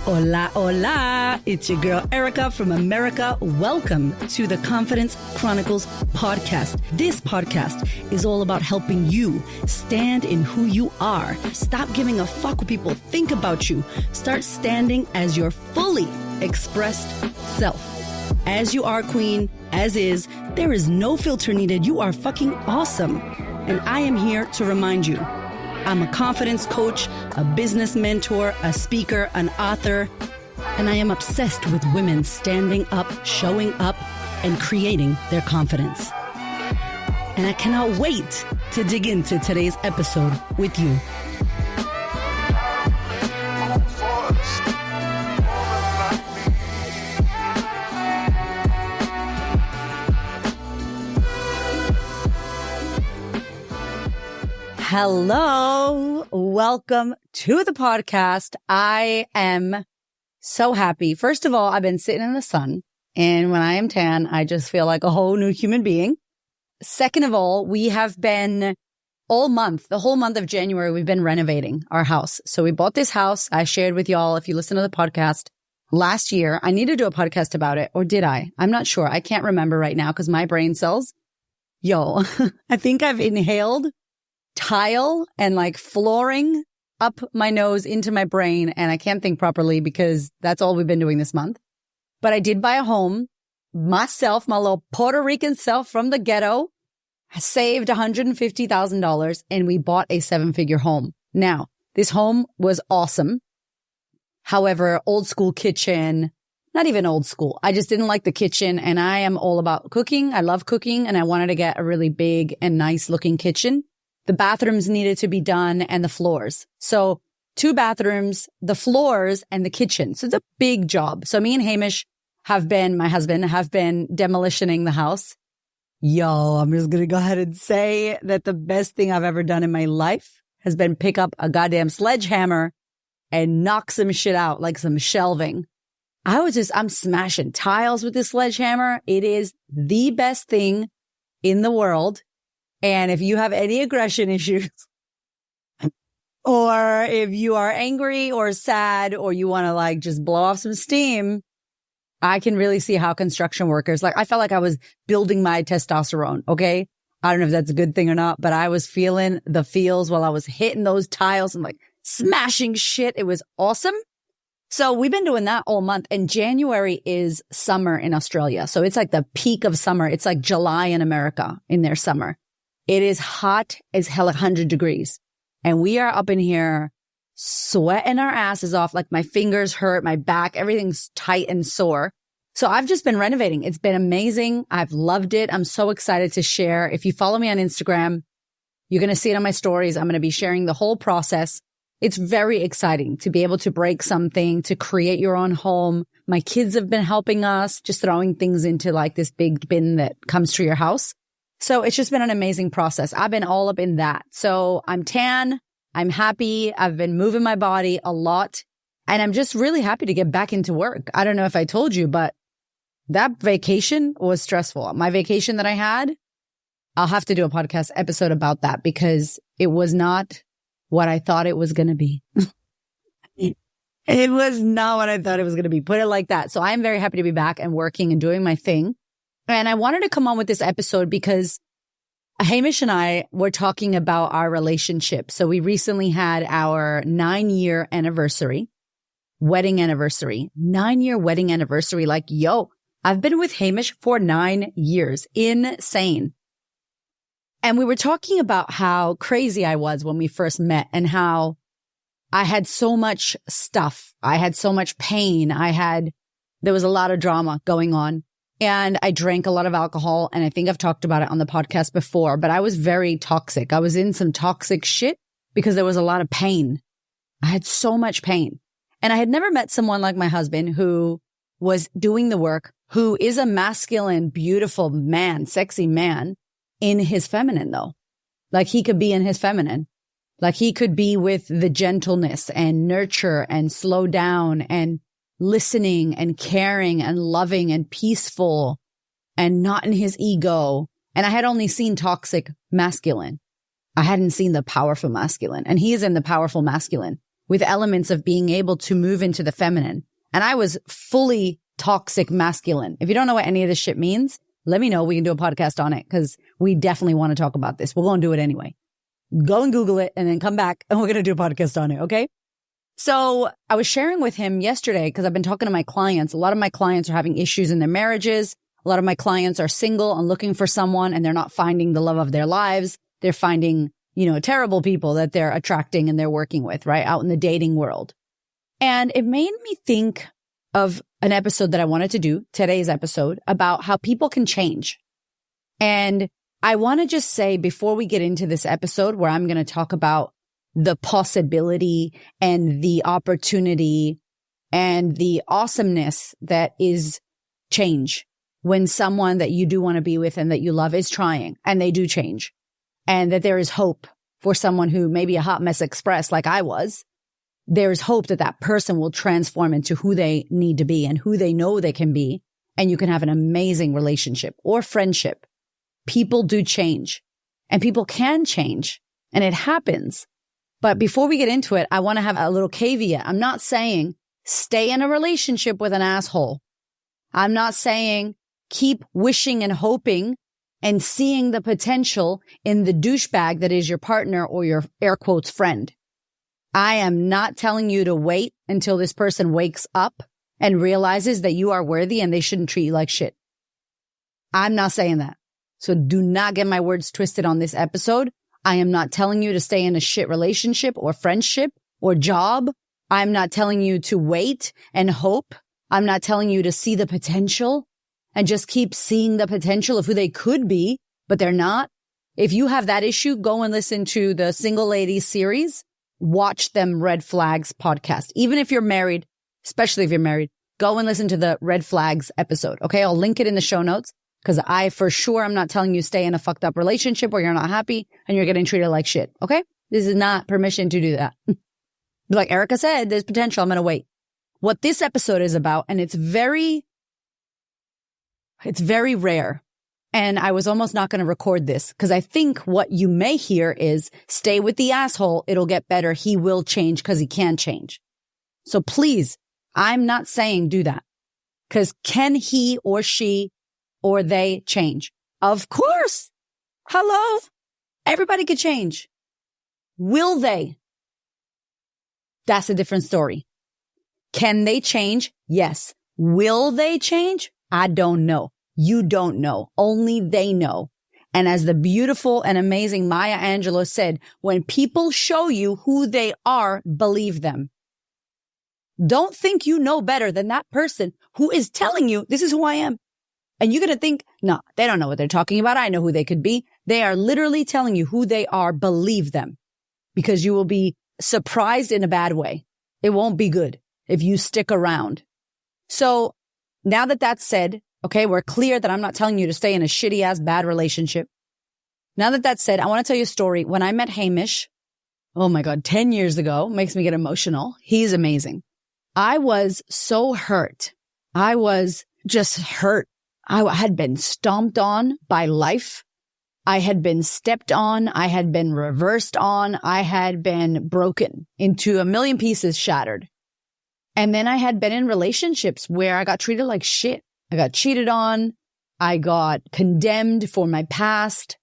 Hola, hola. It's your girl, Erica from America. Welcome to the Confidence Chronicles podcast. This podcast is all about helping you stand in who you are. Stop giving a fuck what people think about you. Start standing as your fully expressed self. As you are, queen, as is, there is no filter needed. You are fucking awesome. And I am here to remind you, I'm a confidence coach, a business mentor, a speaker, an author, and I am obsessed with women standing up, showing up, and creating their confidence. And I cannot wait to dig into today's episode with you. Hello, welcome to the podcast. I am so happy. First of all, I've been sitting in the sun, and when I am tan, I just feel like a whole new human being. Second of all, we have been all month, the whole month of January, we've been renovating our house. So we bought this house. I shared with y'all, if you listen to the podcast, last year. I need to do a podcast about it, or did I? I'm not sure. I can't remember right now because my brain cells, I think I've inhaled tile and like flooring up my nose into my brain, and I can't think properly because that's all we've been doing this month. But I did buy a home myself, my little Puerto Rican self from the ghetto. I saved $150,000 and we bought a 7-figure home. Now, this home was awesome. However, old school kitchen, not even old school. I just didn't like the kitchen, and I am all about cooking. I love cooking, and I wanted to get a really big and nice looking kitchen. The bathrooms needed to be done and the floors. So 2 bathrooms, the floors, and the kitchen. So it's a big job. So me and Hamish my husband, have been demolitioning the house. I'm just going to go ahead and say that the best thing I've ever done in my life has been pick up a goddamn sledgehammer and knock some shit out, like some shelving. I'm smashing tiles with this sledgehammer. It is the best thing in the world. And if you have any aggression issues, or if you are angry or sad, or you want to like just blow off some steam, I can really see how construction workers, I felt like I was building my testosterone. Okay. I don't know if that's a good thing or not, but I was feeling the feels while I was hitting those tiles and like smashing shit. It was awesome. So we've been doing that all month, and January is summer in Australia. So it's like the peak of summer. It's like July in America in their summer. It is hot as hell, 100 degrees. And we are up in here sweating our asses off. Like my fingers hurt, my back, everything's tight and sore. So I've just been renovating. It's been amazing. I've loved it. I'm so excited to share. If you follow me on Instagram, you're going to see it on my stories. I'm going to be sharing the whole process. It's very exciting to be able to break something, to create your own home. My kids have been helping us, just throwing things into like this big bin that comes to your house. So it's just been an amazing process. I've been all up in that. So I'm tan. I'm happy. I've been moving my body a lot, and I'm just really happy to get back into work. I don't know if I told you, but that vacation was stressful. My vacation that I had, I'll have to do a podcast episode about that because it was not what I thought it was going to be. It was not what I thought it was going to be. Put it like that. So I'm very happy to be back and working and doing my thing. And I wanted to come on with this episode because Hamish and I were talking about our relationship. So we recently had our 9-year anniversary, wedding anniversary, 9-year wedding anniversary. Like, I've been with Hamish for 9 years. Insane. And we were talking about how crazy I was when we first met and how I had so much stuff. I had so much pain. There was a lot of drama going on. And I drank a lot of alcohol, and I think I've talked about it on the podcast before, but I was very toxic. I was in some toxic shit because there was a lot of pain. I had so much pain. And I had never met someone like my husband who was doing the work, who is a masculine, beautiful man, sexy man in his feminine though. Like he could be in his feminine. Like he could be with the gentleness and nurture and slow down and listening and caring and loving and peaceful and not in his ego. And I had only seen toxic masculine. I hadn't seen the powerful masculine, and he is in the powerful masculine. with elements of being able to move into the feminine. And I was fully toxic masculine. If you don't know what any of this shit means, let me know. We can do a podcast on it because we definitely want to talk about this. We're going to do it anyway. Go and Google it and then come back and we're going to do a podcast on it. Okay. So I was sharing with him yesterday because I've been talking to my clients. A lot of my clients are having issues in their marriages. A lot of my clients are single and looking for someone and they're not finding the love of their lives. They're finding, terrible people that they're attracting and they're working with, right? Out in the dating world. And it made me think of an episode that I wanted to do, today's episode, about how people can change. And I want to just say before we get into this episode where I'm going to talk about the possibility and the opportunity and the awesomeness that is change when someone that you do want to be with and that you love is trying and they do change, and that there is hope for someone who may be a hot mess express like I was. There's hope that that person will transform into who they need to be and who they know they can be. And you can have an amazing relationship or friendship. People do change and people can change and it happens. But before we get into it, I want to have a little caveat. I'm not saying stay in a relationship with an asshole. I'm not saying keep wishing and hoping and seeing the potential in the douchebag that is your partner or your air quotes friend. I am not telling you to wait until this person wakes up and realizes that you are worthy and they shouldn't treat you like shit. I'm not saying that. So do not get my words twisted on this episode. I am not telling you to stay in a shit relationship or friendship or job. I'm not telling you to wait and hope. I'm not telling you to see the potential and just keep seeing the potential of who they could be, but they're not. If you have that issue, go and listen to the Single Ladies series. Watch them Red Flags podcast. Even if you're married, especially if you're married, go and listen to the Red Flags episode. Okay. I'll link it in the show notes because I for sure I'm not telling you stay in a fucked up relationship where you're not happy and you're getting treated like shit. Okay. This is not permission to do that. Like Erica said, there's potential. I'm going to wait. What this episode is about, and it's very rare. And I was almost not going to record this because I think what you may hear is stay with the asshole. It'll get better. He will change because he can change. So please, I'm not saying do that because can he or she or they change? Of course. Hello. Everybody could change. Will they? That's a different story. Can they change? Yes. Will they change? I don't know. You don't know. Only they know. And as the beautiful and amazing Maya Angelou said, when people show you who they are, believe them. Don't think you know better than that person who is telling you, this is who I am. And you're going to think, no, they don't know what they're talking about. I know who they could be. They are literally telling you who they are. Believe them because you will be surprised in a bad way. It won't be good if you stick around. So now that that's said, okay, we're clear that I'm not telling you to stay in a shitty ass bad relationship. Now that that's said, I want to tell you a story. When I met Hamish, oh my God, 10 years ago, makes me get emotional. He's amazing. I was so hurt. I was just hurt. I had been stomped on by life. I had been stepped on. I had been reversed on. I had been broken into a million pieces, shattered. And then I had been in relationships where I got treated like shit. I got cheated on. I got condemned for my past.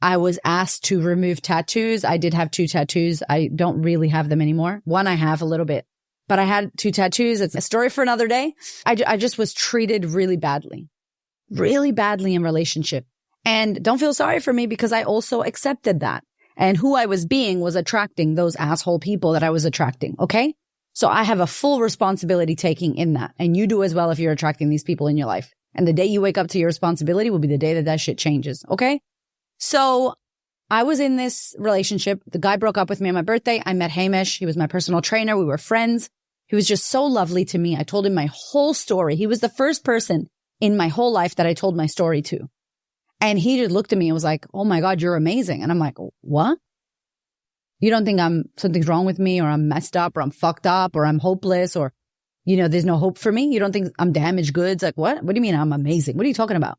I was asked to remove tattoos. I did have 2 tattoos. I don't really have them anymore. One I have a little bit, but I had 2 tattoos. It's a story for another day. I just was treated really badly in relationship. And don't feel sorry for me because I also accepted that. And who I was being was attracting those asshole people that I was attracting. Okay. So I have a full responsibility taking in that. And you do as well if you're attracting these people in your life. And the day you wake up to your responsibility will be the day that that shit changes. Okay. So I was in this relationship. The guy broke up with me on my birthday. I met Hamish. He was my personal trainer. We were friends. He was just so lovely to me. I told him my whole story. He was the first person in my whole life that I told my story to. And he just looked at me and was like, oh my God, you're amazing. And I'm like, what? You don't think something's wrong with me or I'm messed up or I'm fucked up or I'm hopeless or, there's no hope for me? You don't think I'm damaged goods? Like, what? What do you mean I'm amazing? What are you talking about?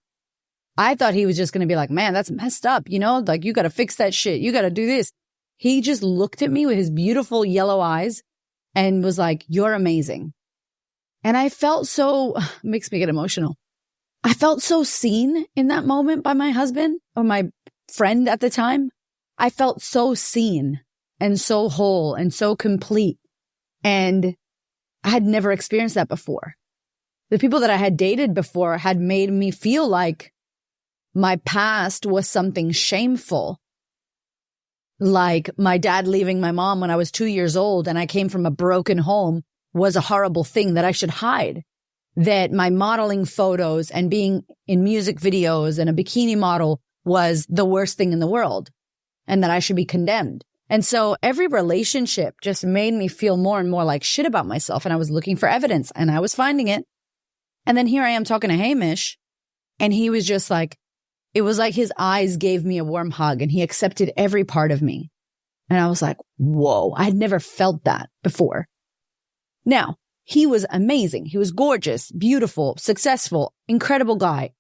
I thought he was just going to be like, man, that's messed up. Like you got to fix that shit. You got to do this. He just looked at me with his beautiful yellow eyes and was like, you're amazing. And I felt so, makes me get emotional. I felt so seen in that moment by my husband or my friend at the time. I felt so seen and so whole and so complete. And I had never experienced that before. The people that I had dated before had made me feel like my past was something shameful. Like my dad leaving my mom when I was 2 years old and I came from a broken home was a horrible thing that I should hide. That my modeling photos and being in music videos and a bikini model was the worst thing in the world and that I should be condemned. And so every relationship just made me feel more and more like shit about myself. And I was looking for evidence and I was finding it. And then here I am talking to Hamish and he was just like, it was like his eyes gave me a warm hug and he accepted every part of me. And I was like, whoa, I had never felt that before. Now, he was amazing. He was gorgeous, beautiful, successful, incredible guy,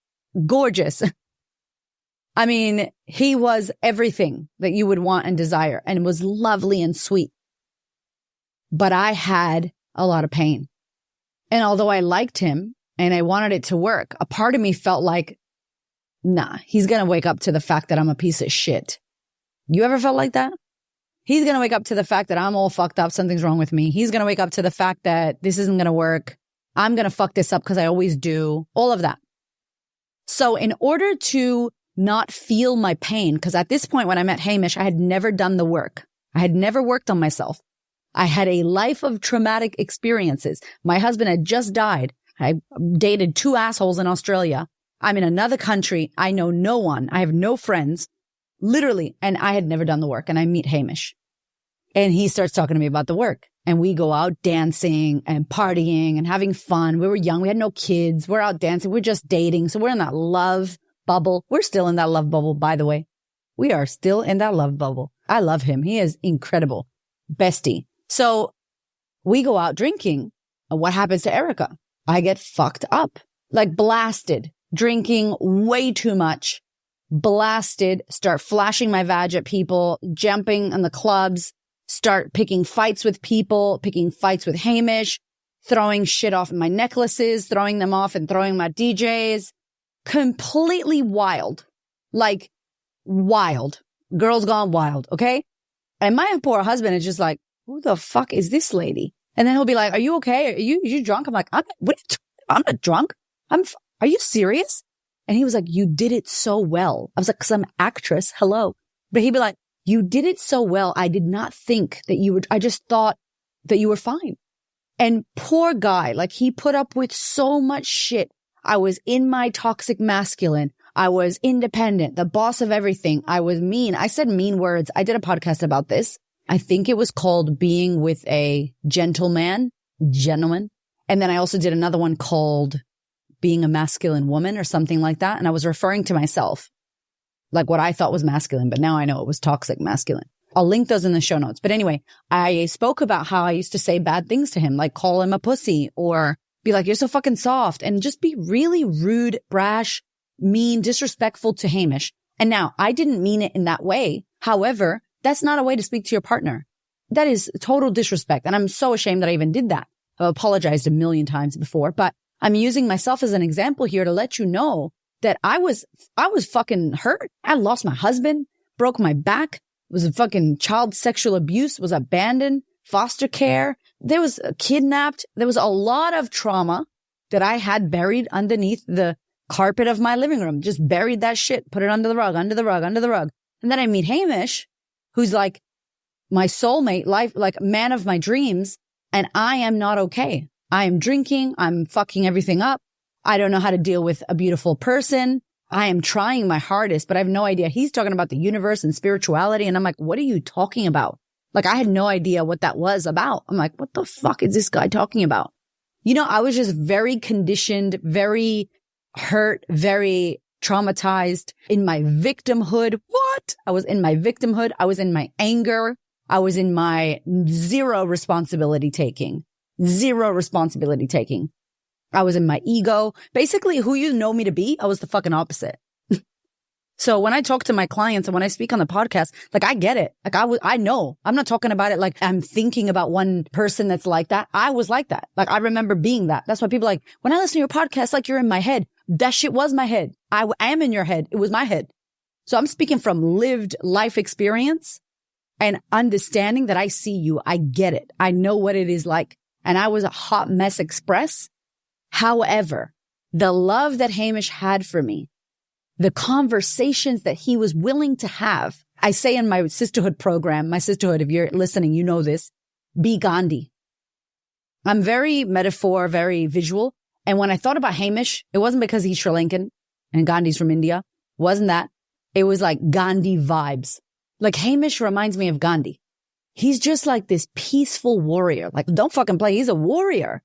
gorgeous. I mean, he was everything that you would want and desire and was lovely and sweet. But I had a lot of pain. And although I liked him and I wanted it to work, a part of me felt like, nah, he's going to wake up to the fact that I'm a piece of shit. You ever felt like that? He's going to wake up to the fact that I'm all fucked up. Something's wrong with me. He's going to wake up to the fact that this isn't going to work. I'm going to fuck this up because I always do. All of that. So in order to not feel my pain, because at this point when I met Hamish, I had never done the work. I had never worked on myself. I had a life of traumatic experiences. My husband had just died. I dated 2 assholes in Australia. I'm in another country. I know no one. I have no friends. Literally. And I had never done the work. And I meet Hamish. And he starts talking to me about the work. And we go out dancing and partying and having fun. We were young. We had no kids. We're out dancing. We're just dating. So we're in that love bubble. We're still in that love bubble, by the way. We are still in that love bubble. I love him. He is incredible. Bestie. So we go out drinking. And what happens to Erica? I get fucked up. Like blasted. Drinking way too much. Blasted. Start flashing my vag at people. Jumping in the clubs. Start picking fights with people, picking fights with Hamish, throwing shit off my necklaces, throwing them off and throwing my DJs. Completely wild. Like wild. Girls gone wild, okay? And my poor husband is just like, who the fuck is this lady? And then he'll be like, are you okay? Are you drunk? I'm like, I'm not drunk. Are you serious? And he was like, you did it so well. I was like, 'cause I'm an actress. Hello. But he'd be like, you did it so well. I did not think that you would. I just thought that you were fine. And poor guy, like he put up with so much shit. I was in my toxic masculine. I was independent, the boss of everything. I was mean. I said mean words. I did a podcast about this. I think it was called Being with a Gentleman. And then I also did another one called Being a Masculine Woman or something like that. And I was referring to myself. Like what I thought was masculine, but now I know it was toxic masculine. I'll link those in the show notes. But anyway, I spoke about how I used to say bad things to him, like call him a pussy or be like, you're so fucking soft, and just be really rude, brash, mean, disrespectful to Hamish. And now I didn't mean it in that way. However, that's not a way to speak to your partner. That is total disrespect. And I'm so ashamed that I even did that. I've apologized a million times before, but I'm using myself as an example here to let you know that I was fucking hurt. I lost my husband, broke my back, was a fucking child sexual abuse, was abandoned, foster care. There was kidnapped. There was a lot of trauma that I had buried underneath the carpet of my living room. Just buried that shit, put it under the rug. And then I meet Hamish, who's like my soulmate, life, like man of my dreams. And I am not okay. I am drinking. I'm fucking everything up. I don't know how to deal with a beautiful person. I am trying my hardest, but I have no idea. He's talking about the universe and spirituality. And I'm like, what are you talking about? Like, I had no idea what that was about. I'm like, what the fuck is this guy talking about? You know, I was just very conditioned, very hurt, very traumatized in my victimhood. What? I was in my victimhood. I was in my anger. I was in my zero responsibility taking. I was in my ego. Basically, who you know me to be, I was the fucking opposite. So when I talk to my clients and when I speak on the podcast, like I get it. Like I know. I'm not talking about it like I'm thinking about one person that's like that. I was like that. Like I remember being that. That's why people are like, when I listen to your podcast, like you're in my head. That shit was my head. I am in your head. It was my head. So I'm speaking from lived life experience and understanding that I see you. I get it. I know what it is like. And I was a hot mess express. However, the love that Hamish had for me, the conversations that he was willing to have. I say in my sisterhood program, my sisterhood, if you're listening, you know this, be Ghandi. I'm very metaphor, very visual. And when I thought about Hamish, it wasn't because he's Sri Lankan and Gandhi's from India. Wasn't that? It was like Ghandi vibes. Like Hamish reminds me of Ghandi. He's just like this peaceful warrior. Like don't fucking play. He's a warrior.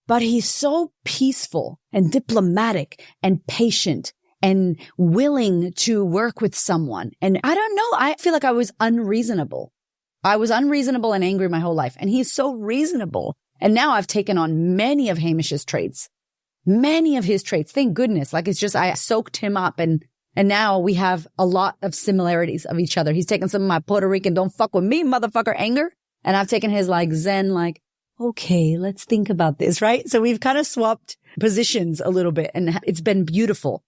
But he's so peaceful and diplomatic and patient and willing to work with someone. And I don't know. I feel like I was unreasonable. I was unreasonable and angry my whole life. And he's so reasonable. And now I've taken on many of Hamish's traits, many of his traits. Thank goodness. Like it's just, I soaked him up and now we have a lot of similarities of each other. He's taken some of my Puerto Rican, don't fuck with me, motherfucker anger. And I've taken his like Zen, like, okay, let's think about this, right? So we've kind of swapped positions a little bit and it's been beautiful.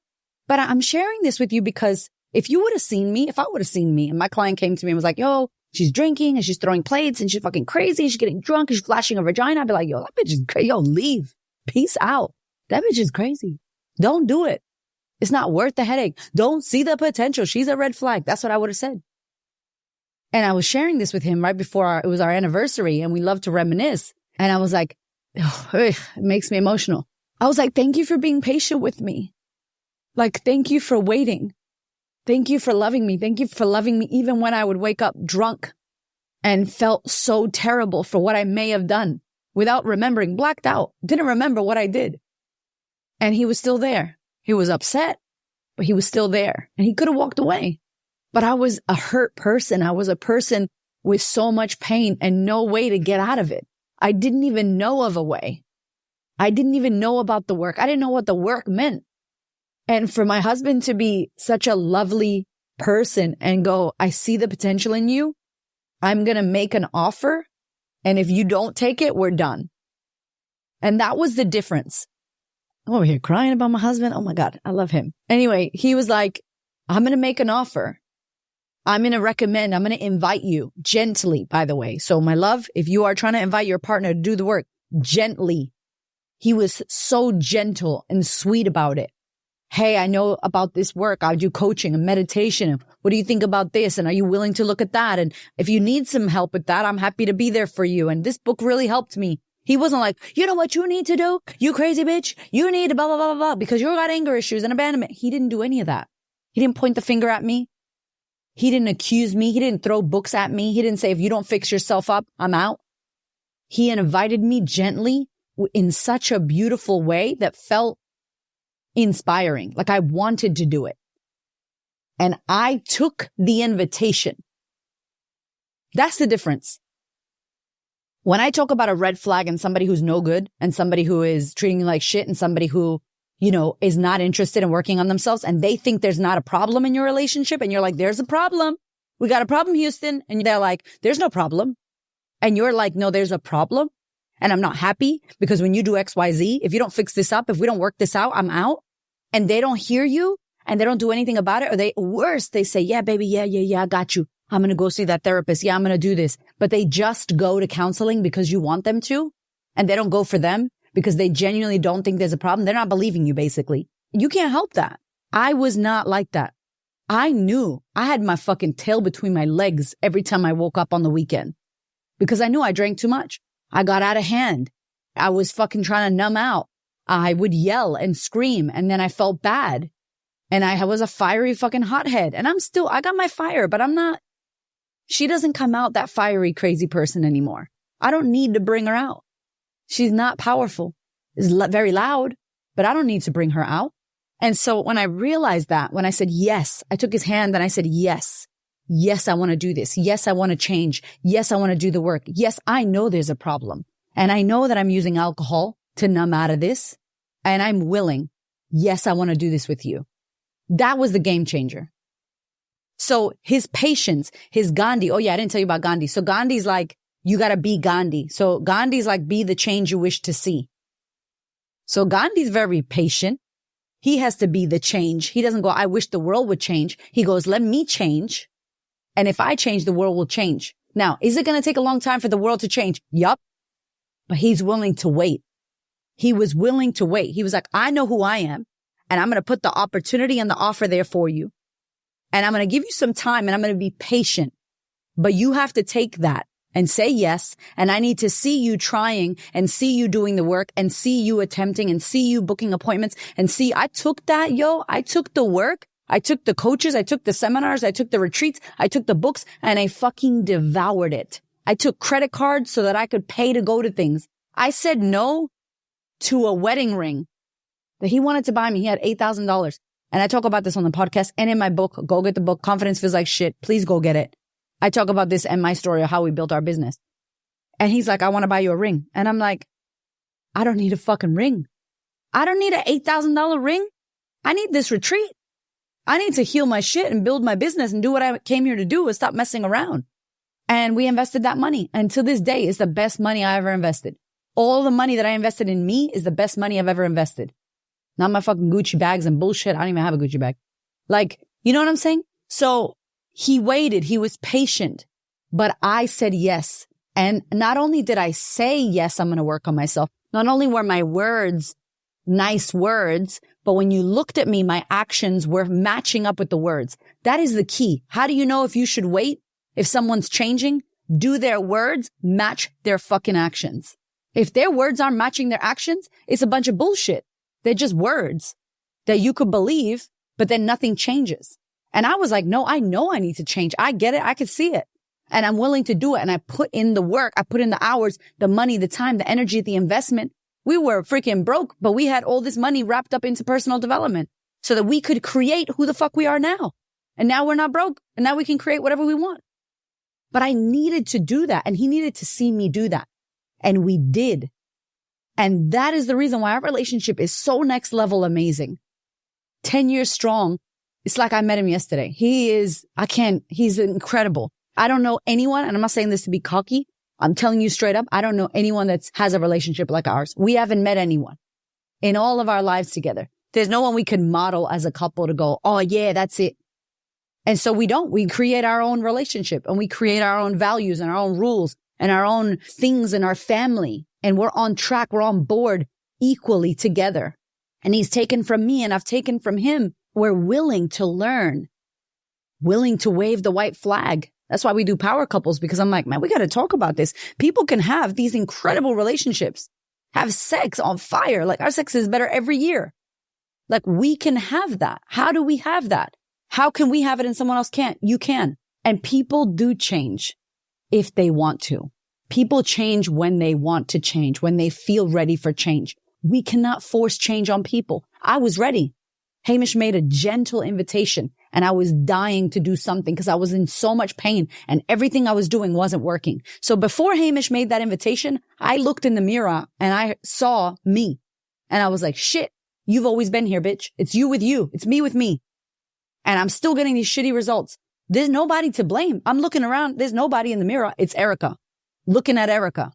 But I'm sharing this with you because if you would have seen me, if I would have seen me and my client came to me and was like, yo, she's drinking and she's throwing plates and she's fucking crazy. And she's getting drunk and she's flashing her vagina. I'd be like, yo, that bitch is crazy. Yo, leave. Peace out. That bitch is crazy. Don't do it. It's not worth the headache. Don't see the potential. She's a red flag. That's what I would have said. And I was sharing this with him right before it was our anniversary and we love to reminisce. And I was like, oh, it makes me emotional. I was like, thank you for being patient with me. Like, thank you for waiting. Thank you for loving me. Thank you for loving me even when I would wake up drunk and felt so terrible for what I may have done without remembering, blacked out, didn't remember what I did. And he was still there. He was upset, but he was still there and he could have walked away. But I was a hurt person. I was a person with so much pain and no way to get out of it. I didn't even know of a way. I didn't even know about the work. I didn't know what the work meant. And for my husband to be such a lovely person and go, I see the potential in you. I'm going to make an offer. And if you don't take it, we're done. And that was the difference. I'm over here crying about my husband. Oh my God, I love him. Anyway, he was like, I'm going to make an offer. I'm going to recommend, I'm going to invite you gently, by the way. So my love, if you are trying to invite your partner to do the work, gently. He was so gentle and sweet about it. Hey, I know about this work. I do coaching and meditation. What do you think about this? And are you willing to look at that? And if you need some help with that, I'm happy to be there for you. And this book really helped me. He wasn't like, you know what you need to do? You crazy bitch. You need to blah, blah, blah, blah, because you got anger issues and abandonment. He didn't do any of that. He didn't point the finger at me. He didn't accuse me. He didn't throw books at me. He didn't say, if you don't fix yourself up, I'm out. He invited me gently in such a beautiful way that felt inspiring. Like I wanted to do it. And I took the invitation. That's the difference. When I talk about a red flag and somebody who's no good and somebody who is treating you like shit and somebody who, you know, is not interested in working on themselves and they think there's not a problem in your relationship and you're like, there's a problem. We got a problem, Houston. And they're like, there's no problem. And you're like, no, there's a problem. And I'm not happy because when you do X, Y, Z, if you don't fix this up, if we don't work this out, I'm out. And they don't hear you and they don't do anything about it. Or worse, they say, yeah, baby. Yeah. I got you. I'm going to go see that therapist. Yeah, I'm going to do this. But they just go to counseling because you want them to. And they don't go for them because they genuinely don't think there's a problem. They're not believing you, basically. You can't help that. I was not like that. I knew I had my fucking tail between my legs every time I woke up on the weekend because I knew I drank too much. I got out of hand. I was fucking trying to numb out. I would yell and scream and then I felt bad. And I was a fiery fucking hothead. And I got my fire, but I'm not. She doesn't come out that fiery, crazy person anymore. I don't need to bring her out. She's not powerful. It's very loud, but I don't need to bring her out. And so when I realized that, when I said yes, I took his hand and I said, yes, I want to do this. Yes, I want to change. Yes, I want to do the work. Yes, I know there's a problem. And I know that I'm using alcohol to numb out of this. And I'm willing. Yes, I want to do this with you. That was the game changer. So his patience, his Ghandi. Oh yeah, I didn't tell you about Ghandi. So Gandhi's like, you got to be Ghandi. So Gandhi's like, be the change you wish to see. So Gandhi's very patient. He has to be the change. He doesn't go, I wish the world would change. He goes, let me change. And if I change, the world will change. Now, is it going to take a long time for the world to change? Yup. But he's willing to wait. He was willing to wait. He was like, I know who I am, and I'm going to put the opportunity and the offer there for you. And I'm going to give you some time, and I'm going to be patient. But you have to take that and say yes. And I need to see you trying and see you doing the work and see you attempting and see you booking appointments and see, I took that, I took the work. I took the coaches. I took the seminars. I took the retreats. I took the books and I fucking devoured it. I took credit cards so that I could pay to go to things. I said no to a wedding ring that he wanted to buy me. He had $8,000. And I talk about this on the podcast and in my book. Go get the book. Confidence Feels Like Shit. Please go get it. I talk about this and my story of how we built our business. And he's like, I want to buy you a ring. And I'm like, I don't need a fucking ring. I don't need an $8,000 ring. I need this retreat. I need to heal my shit and build my business and do what I came here to do and stop messing around. And we invested that money. And to this day, it's the best money I ever invested. All the money that I invested in me is the best money I've ever invested. Not my fucking Gucci bags and bullshit. I don't even have a Gucci bag. Like, you know what I'm saying? So he waited. He was patient. But I said yes. And not only did I say, yes, I'm going to work on myself. Not only were my words nice words, but when you looked at me, my actions were matching up with the words. That is the key. How do you know if you should wait? If someone's changing, do their words match their fucking actions? If their words aren't matching their actions, it's a bunch of bullshit. They're just words that you could believe, but then nothing changes. And I was like, no, I know I need to change. I get it. I can see it. And I'm willing to do it. And I put in the work. I put in the hours, the money, the time, the energy, the investment. We were freaking broke, but we had all this money wrapped up into personal development so that we could create who the fuck we are now. And now we're not broke. And now we can create whatever we want. But I needed to do that. And he needed to see me do that. And we did. And that is the reason why our relationship is so next level amazing. 10 years strong. It's like I met him yesterday. He's incredible. I don't know anyone, and I'm not saying this to be cocky. I'm telling you straight up, I don't know anyone that has a relationship like ours. We haven't met anyone in all of our lives together. There's no one we could model as a couple to go, oh yeah, that's it. And so we don't. We create our own relationship and we create our own values and our own rules and our own things in our family. And we're on track. We're on board equally together. And he's taken from me and I've taken from him. We're willing to learn, willing to wave the white flag. That's why we do power couples, because I'm like, man, we got to talk about this. People can have these incredible relationships, have sex on fire. Like our sex is better every year. Like we can have that. How do we have that? How can we have it and someone else can't? You can. And people do change if they want to. People change when they want to change, when they feel ready for change. We cannot force change on people. I was ready. Hamish made a gentle invitation and I was dying to do something because I was in so much pain and everything I was doing wasn't working. So before Hamish made that invitation, I looked in the mirror and I saw me and I was like, shit, you've always been here, bitch. It's you with you. It's me with me. And I'm still getting these shitty results. There's nobody to blame. I'm looking around. There's nobody in the mirror. It's Erica. Looking at Erica.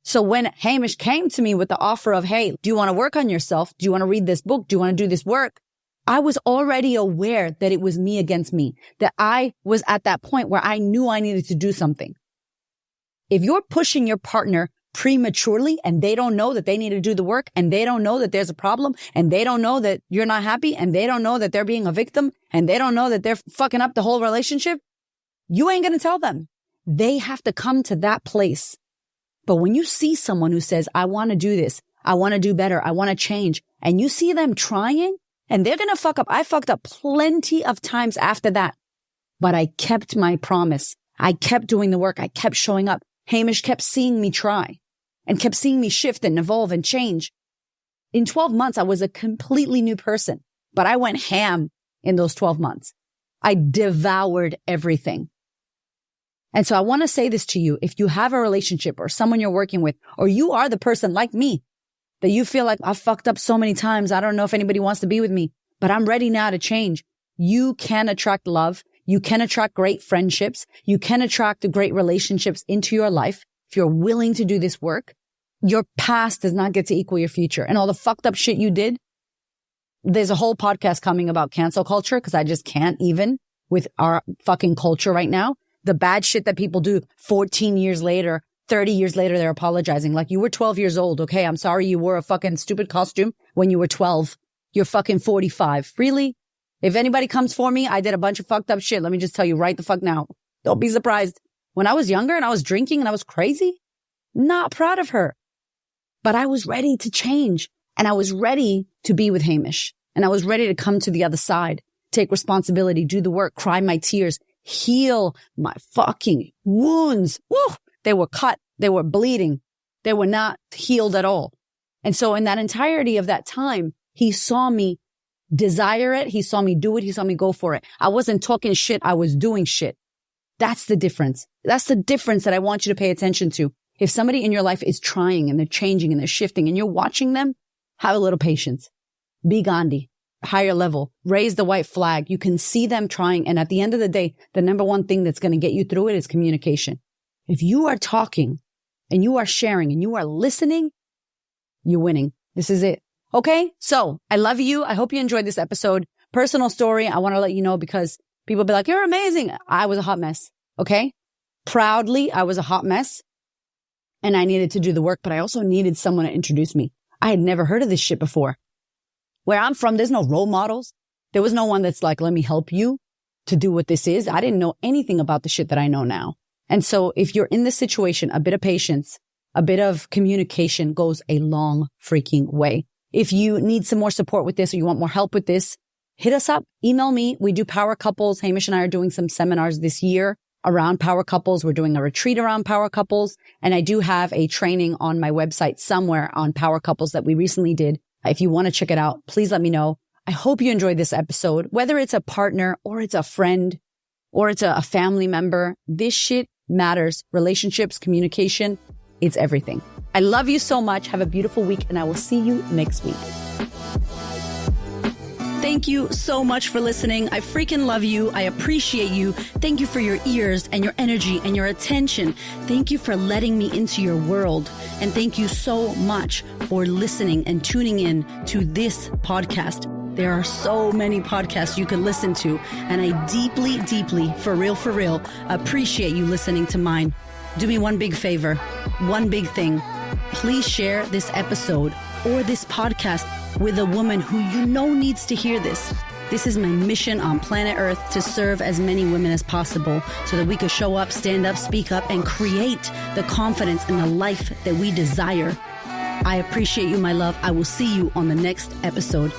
So when Hamish came to me with the offer of, hey, do you want to work on yourself? Do you want to read this book? Do you want to do this work? I was already aware that it was me against me, that I was at that point where I knew I needed to do something. If you're pushing your partner prematurely and they don't know that they need to do the work and they don't know that there's a problem and they don't know that you're not happy and they don't know that they're being a victim and they don't know that they're fucking up the whole relationship, you ain't going to tell them. They have to come to that place. But when you see someone who says, I want to do this, I want to do better, I want to change, and you see them trying and they're going to fuck up. I fucked up plenty of times after that, but I kept my promise. I kept doing the work. I kept showing up. Hamish kept seeing me try and kept seeing me shift and evolve and change. In 12 months, I was a completely new person, but I went ham in those 12 months. I devoured everything. And so I want to say this to you. If you have a relationship or someone you're working with, or you are the person like me that you feel like I've fucked up so many times. I don't know if anybody wants to be with me, but I'm ready now to change. You can attract love. You can attract great friendships. You can attract great relationships into your life if you're willing to do this work. Your past does not get to equal your future. And all the fucked up shit you did, there's a whole podcast coming about cancel culture because I just can't even with our fucking culture right now. The bad shit that people do 14 years later, 30 years later, they're apologizing. Like, you were 12 years old. Okay, I'm sorry you wore a fucking stupid costume when you were 12. You're fucking 45. Really? If anybody comes for me, I did a bunch of fucked up shit. Let me just tell you right the fuck now. Don't be surprised. When I was younger and I was drinking and I was crazy, not proud of her. But I was ready to change. And I was ready to be with Hamish. And I was ready to come to the other side, take responsibility, do the work, cry my tears, heal my fucking wounds. Woo! They were cut. They were bleeding. They were not healed at all. And so in that entirety of that time, he saw me desire it. He saw me do it. He saw me go for it. I wasn't talking shit. I was doing shit. That's the difference. That's the difference that I want you to pay attention to. If somebody in your life is trying and they're changing and they're shifting and you're watching them, have a little patience. Be Ghandi, higher level, raise the white flag. You can see them trying. And at the end of the day, the number one thing that's going to get you through it is communication. If you are talking and you are sharing and you are listening, you're winning. This is it. Okay. So I love you. I hope you enjoyed this episode. Personal story. I want to let you know because people be like, you're amazing. I was a hot mess. Okay. Proudly, I was a hot mess and I needed to do the work, but I also needed someone to introduce me. I had never heard of this shit before. Where I'm from, there's no role models. There was no one that's like, let me help you to do what this is. I didn't know anything about the shit that I know now. And so if you're in this situation, a bit of patience, a bit of communication goes a long freaking way. If you need some more support with this or you want more help with this, hit us up, email me. We do power couples. Hamish and I are doing some seminars this year around power couples. We're doing a retreat around power couples. And I do have a training on my website somewhere on power couples that we recently did. If you want to check it out, please let me know. I hope you enjoyed this episode, whether it's a partner or it's a friend or it's a family member. This shit matters. Relationships, communication, it's everything. I love you so much. Have a beautiful week and I will see you next week. Thank you so much for listening. I freaking love you. I appreciate you. Thank you for your ears and your energy and your attention. Thank you for letting me into your world. And thank you so much for listening and tuning in to this podcast. There are so many podcasts you can listen to. And I deeply, deeply, for real, appreciate you listening to mine. Do me one big favor, one big thing. Please share this episode or this podcast with a woman who you know needs to hear this. This is my mission on planet Earth, to serve as many women as possible so that we could show up, stand up, speak up, and create the confidence and the life that we desire. I appreciate you, my love. I will see you on the next episode.